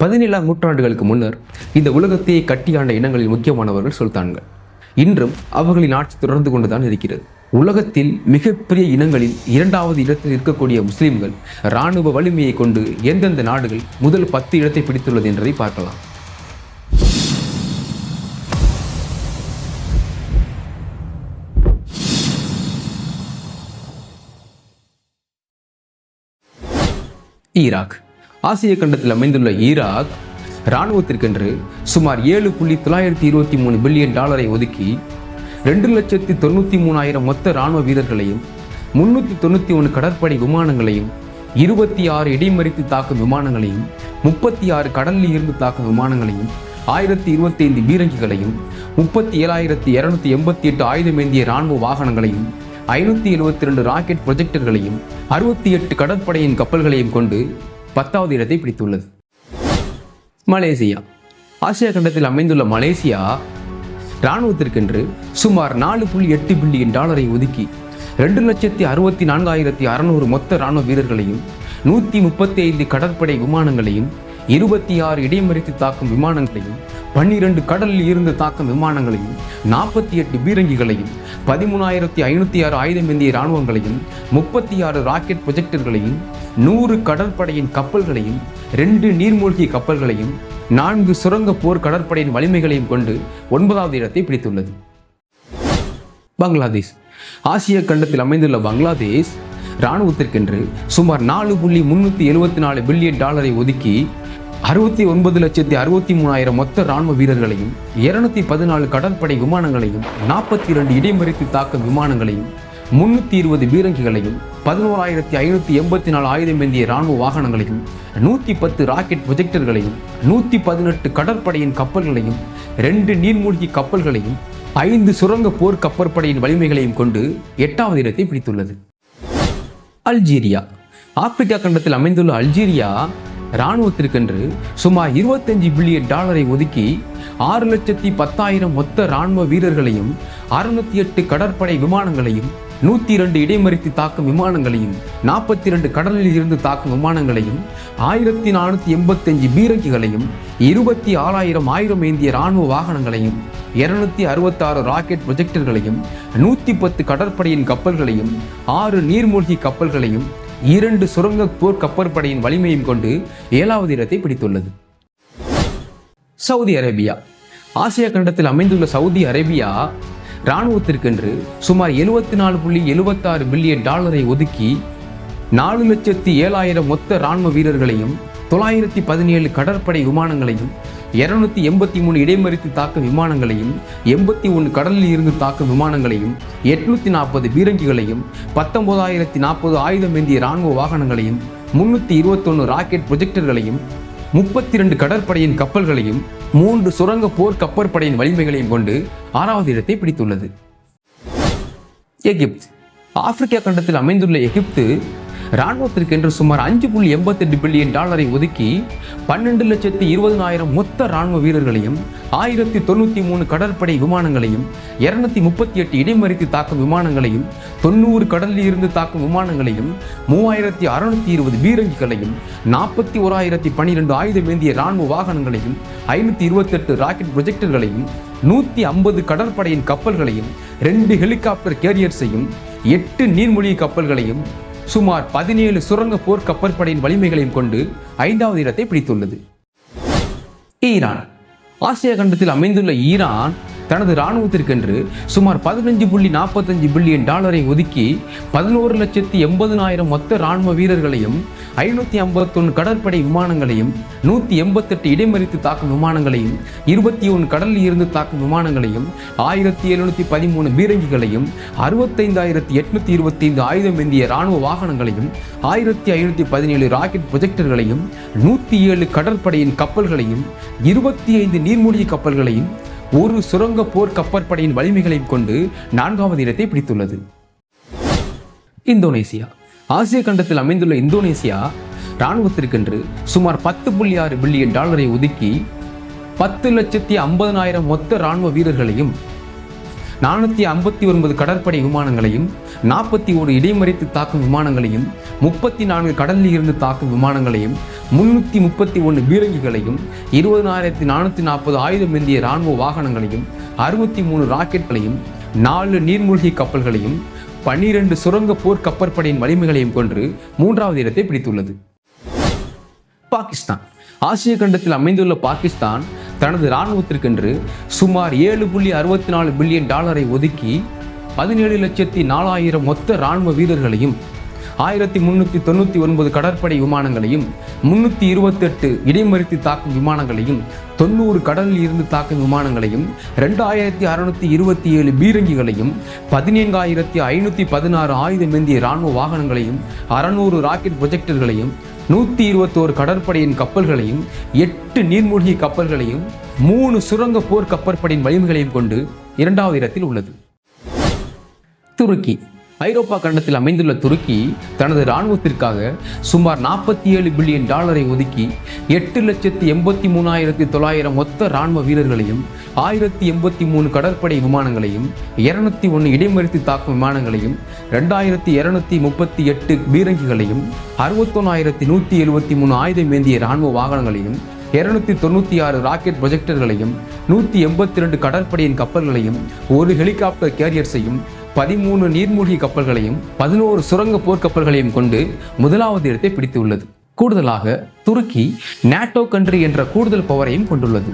17ஆம் நூற்றாண்டுகளுக்கு முன்னர் இந்த உலகத்தையே கட்டியாண்ட இனங்களில் முக்கியமானவர்கள் சுல்தான்கள். இன்றும் அவர்களின் ஆட்சி தொடர்ந்து கொண்டுதான் இருக்கிறது. உலகத்தில் மிகப்பெரிய இனங்களில் 2வது இடத்தில் இருக்கக்கூடிய முஸ்லிம்கள் இராணுவ வலிமையை கொண்டு எந்தெந்த நாடுகள் முதல் 10 இடத்தை பிடித்துள்ளது என்பதை பார்க்கலாம். ஈராக். ஆசிய கண்டத்தில் அமைந்துள்ள ஈராக் இராணுவத்திற்கென்று சுமார் $7.923 பில்லியன் ஒதுக்கி 2,93,000 மொத்த இராணுவ வீரர்களையும் 391 கடற்படை விமானங்களையும் 26 இடைமறித்து தாக்கும் விமானங்களையும் 36 கடலில் இருந்து தாக்கும் விமானங்களையும் 1025 பீரங்கிகளையும் 37,288 ஆயுதமேந்திய இராணுவ வாகனங்களையும் 572 ராக்கெட் ப்ரொஜெக்டர்களையும் 68 கடற்படையின் கப்பல்களையும் கொண்டு 10வது இடத்தை பிடித்துள்ளது. மலேசியா. ஆசியா கண்டத்தில் அமைந்துள்ள மலேசியா இராணுவத்திற்கென்று சுமார் $4.8 பில்லியன் ஒதுக்கி 2,64,600 மொத்த இராணுவ வீரர்களையும் 135 கடற்படை விமானங்களையும் 26 இடைமறித்து தாக்கும் விமானங்களையும் 12 கடலில் இருந்து தாக்கும் விமானங்களையும் 48 பீரங்கிகளையும் 13,506 ஆயுதமேந்திய இராணுவங்களையும் 36 ராக்கெட் ப்ரொஜெக்டர்களையும் 100 கடற்படையின் கப்பல்களையும் 2 நீர்மூழ்கி கப்பல்களையும் 4 சுரங்க போர் கடற்படையின் வலிமைகளையும் கொண்டு 9வது இடத்தை பிடித்துள்ளது. பங்களாதேஷ். ஆசிய கண்டத்தில் அமைந்துள்ள பங்களாதேஷ் இராணுவத்திற்கென்று சுமார் $4.374 பில்லியன் ஒதுக்கி 69,63,000 மொத்த இராணுவ வீரர்களையும் 214 கடற்படை விமானங்களையும் 42 இடைமறித்து தாக்கும் விமானங்களையும் 320 பீரங்கிகளையும் 11,584 ஆயுதமேந்திய இராணுவ வாகனங்களையும் 110 ராக்கெட் ப்ரொஜெக்டர்களையும் 118 கடற்படையின் கப்பல்களையும் 2 நீர்மூழ்கி கப்பல்களையும் 5 சுரங்க போர் கப்பற்படையின் வலிமைகளையும் கொண்டு 8வது இடத்தை பிடித்துள்ளது. அல்ஜீரியா. ஆப்பிரிக்கா கண்டத்தில் அமைந்துள்ள அல்ஜீரியா இராணுவத்திற்கென்று சுமார் $25 பில்லியன் ஒதுக்கி 6,10,000 மொத்த இராணுவ வீரர்களையும் 608 கடற்படை விமானங்களையும் 102 இடைமறித்து தாக்கும் விமானங்களையும் 42 கடலில் இருந்து தாக்கும் விமானங்களையும் 1,485 பீரங்கிகளையும் 26,000 ஆயுதமேந்திய இராணுவ வாகனங்களையும் 266 ராக்கெட் ப்ரொஜெக்டர்களையும் 110 கடற்படையின் கப்பல்களையும் 6 நீர்மூழ்கி கப்பல்களையும் 2 சுரங்க போர் கப்பற்படையின் வலிமையும் கொண்டு 7வது இடத்தை பிடித்துள்ளது. Saudi Arabia. ஆசியா கண்டத்தில் அமைந்துள்ள சவுதி அரேபியா இராணுவத்திற்கென்று சுமார் $74.76 பில்லியன் ஒதுக்கி 4,07,000 மொத்த இராணுவ வீரர்களையும் 917 கடற்படை விமானங்களையும் 283 இடைமறித்து தாக்கும் விமானங்களையும் 81 கடலில் இருந்து தாக்கும் விமானங்களையும் 840 பீரங்கிகளையும் 19,040 ஆயுதமேந்திய இராணுவ வாகனங்களையும் 321 ராக்கெட் ப்ரொஜெக்டர்களையும் 32 கடற்படையின் கப்பல்களையும் 3 சுரங்க போர் கப்பற்படையின் வலிமைகளையும் கொண்டு 6வது இடத்தை பிடித்துள்ளது. எகிப்து. ஆப்பிரிக்கா கண்டத்தில் அமைந்துள்ள எகிப்து இராணுவத்திற்கென்று சுமார் $5.88 பில்லியன் ஒதுக்கி 12,20,000 மொத்த இராணுவ வீரர்களையும் 1,093 கடற்படை விமானங்களையும் 238 இடைமறித்து தாக்கும் விமானங்களையும் 90 கடலில் இருந்து தாக்கும் விமானங்களையும் 3,620 பீரங்கிகளையும் 41,012 ஆயுதமேந்திய இராணுவ வாகனங்களையும் 528 ராக்கெட் ப்ரொஜெக்டர்களையும் 150 கடற்படையின் கப்பல்களையும் 2 ஹெலிகாப்டர் கேரியர்ஸையும் 8 நீர்மூழ்கி கப்பல்களையும் சுமார் 17 சுரங்க போர் கப்பற்படையின் வலிமைகளையும் கொண்டு 5வது இடத்தை பிடித்துள்ளது. ஈரான். ஆசியா கண்டத்தில் அமைந்துள்ள ஈரான் தனது இராணுவத்திற்கென்று சுமார் $15.45 பில்லியன் ஒதுக்கி 11,80,000 மொத்த இராணுவ வீரர்களையும் 551 கடற்படை விமானங்களையும் 188 இடைமறித்து தாக்கும் விமானங்களையும் 21 கடலில் இருந்து தாக்கும் விமானங்களையும் 1,713 பீரங்கிகளையும் 65,825 ஆயுதமேந்திய இராணுவ வாகனங்களையும் 1,517 ராக்கெட் ப்ரொஜெக்டர்களையும் 107 கடற்படையின் கப்பல்களையும் 25 நீர்மூழ்கி கப்பல்களையும் 1 சுரங்க போர் கப்பற்படையின் வலிமைகளையும் கொண்டு 4வது இடத்தை பிடித்துள்ளது. இந்தோனேசியா. ஆசிய கண்டத்தில் அமைந்துள்ள இந்தோனேசியா இராணுவத்திற்கென்று சுமார் $10.6 பில்லியன் ஒதுக்கி 10,50,000 மொத்த இராணுவ வீரர்களையும் 459 கடற்படை விமானங்களையும் 41 இடைமறித்து தாக்கும் விமானங்களையும் 34 கடலில் இருந்து தாக்கும் விமானங்களையும் 331 பீரங்கிகளையும் 20,440 ஆயுதமேந்திய இராணுவ வாகனங்களையும் 63 ராக்கெட்களையும் 4 நீர்மூழ்கி கப்பல்களையும் 12 சுரங்க போர் கப்பற்படையின் வலிமைகளையும் கொண்டு 3வது இடத்தை பிடித்துள்ளது. பாகிஸ்தான். ஆசிய கண்டத்தில் அமைந்துள்ள பாகிஸ்தான் தனது இராணுவத்திற்கென்று சுமார் $7.64 பில்லியன் ஒதுக்கி 17,04,000 மொத்த இராணுவ வீரர்களையும் 1,399 கடற்படை விமானங்களையும் 328 இடைமறித்து தாக்கும் விமானங்களையும் 90 கடலில் இருந்து தாக்கும் விமானங்களையும் 2,627 பீரங்கிகளையும் 14,516 ஆயுதமேந்திய இராணுவ வாகனங்களையும் 600 ராக்கெட் ப்ரொஜெக்டர்களையும் 121 கடற்படையின் கப்பல்களையும் 8 நீர்மூழ்கி கப்பல்களையும் 3 சுரங்க போர் கப்பற்படையின் வலிமைகளையும் கொண்டு 2வது இடத்தில் உள்ளது. துருக்கி. ஐரோப்பா கண்டத்தில் அமைந்துள்ள துருக்கி தனது இராணுவத்திற்காக சுமார் $47 பில்லியன் ஒதுக்கி 8,83,900 மொத்த இராணுவ வீரர்களையும் 1,083 கடற்படை விமானங்களையும் 201 இடைமறித்து தாக்கும் விமானங்களையும் 2,238 பீரங்கிகளையும் 61,173 ஆயுதமேந்திய இராணுவ வாகனங்களையும் 296 ராக்கெட் ப்ரொஜெக்டர்களையும் 182 கடற்படையின் கப்பல்களையும் 1 ஹெலிகாப்டர் கேரியர்ஸையும் 13 நீர்மூழ்கி கப்பல்களையும் 11 சுரங்க போர்க்கப்பல்களையும் கொண்டு 1வது இடத்தை பிடித்துள்ளது. கூடுதலாக துருக்கி நேட்டோ கண்ட்ரி என்ற கூடுதல் பவரையும் கொண்டுள்ளது.